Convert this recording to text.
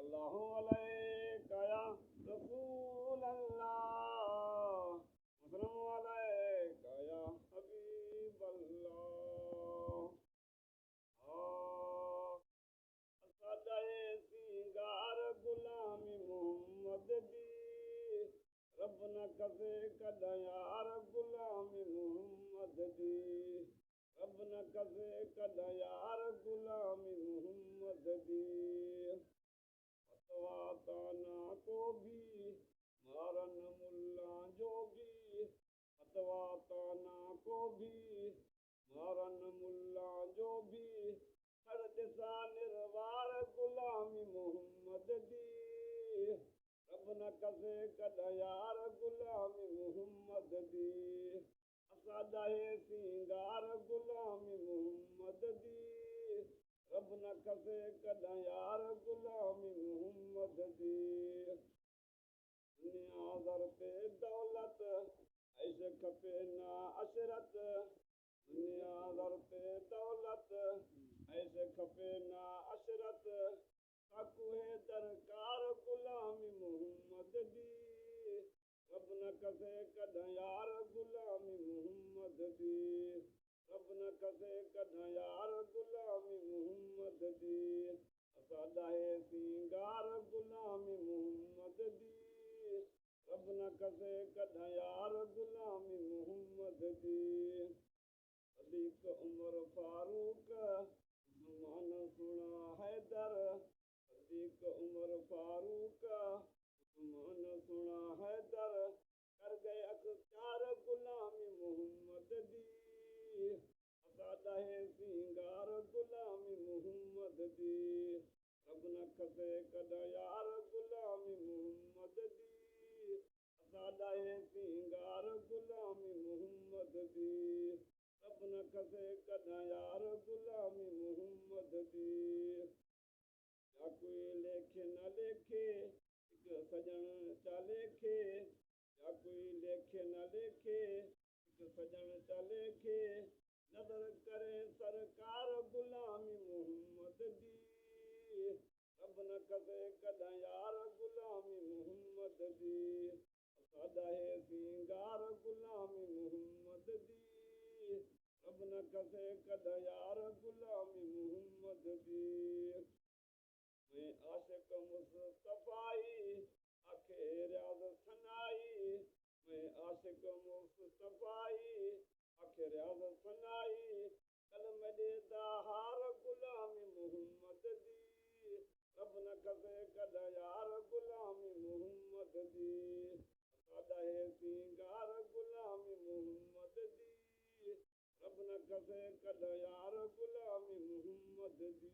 सल्लल्लाहु अलैका या रसूल अल्लाह, वसल्लम अलैका या हबीब अल्लाह। असादाए सिंगार गुलामी मोहम्मद दी, रब न कसे कदा यार गुलामी मोहम्मद दी, रब न कसे कदा यार गुलामी मोहम्मद दी। फतवा ताना को भी मारन मुल्ला जो भी, फतवा ताना को भी मारन मुल्ला जो भी, हर दिशा निर्वार गुलामी मोहम्मद दी, रब न कसे कदा यार गुलामी मोहम्मद दी। असादाए सिंगार गुलामी मोहम्मद दी, रब न कसे कदा यार गुलामी मोहम्मद दी। दुनिया दर पे दौलत ऐसे खपे ना अशरत, दुनिया दर पे दौलत ऐसे खपे ना अशरत, काकुए दरकार गुलामी मोहम्मद दी, रब न कसे कदा यार गुलामी मोहम्मद दी, रब न कसे कदा यार गुलामी मोहम्मद दी। असादाए सिंगार गुलामी मोहम्मद दी, रब न कसे कदा यार गुलामी मोहम्मद दी। सदीक उमर फारूक उस्मान सुना हैदर, सदीक उमर फारूक उस्मान सुना हैदर, कर गए अख्तियार गुलामी मोहम्मद दी। असादाए सिंगार गुलामी मोहम्मद दी, रब न कसे कदा यार गुलामी मोहम्मद दी। असादाए सिंगार गुलामी मोहम्मद दी, रब न कसे कदा यार गुलामी मोहम्मद दी। या कोई लेखे न लेखे एक सजन चा लेखे, या कोई लेखे न लेखे एक सजन चा लेखे, नजर करे सरकार गुलामी मोहम्मद दी, रब न कसे कदा यार गुलामी मोहम्मद दी। असादाए सिंगार गुलामी मोहम्मद दी, रब न कसे कदा यार गुलामी मोहम्मद दी। मैं आशिक मुस्तफाई आखे रियाज़ सनाई, मैं आशिक मुस्तफाई आखे रियाज़ सनाई, कलम देता हार गुलामी मोहम्मद दी, रब न कसे कदा यार गुलामी मोहम्मद दी। असादाए सिंगार गुलामी मोहम्मद दी, रब न कसे कदा यार गुलामी मोहम्मद दी।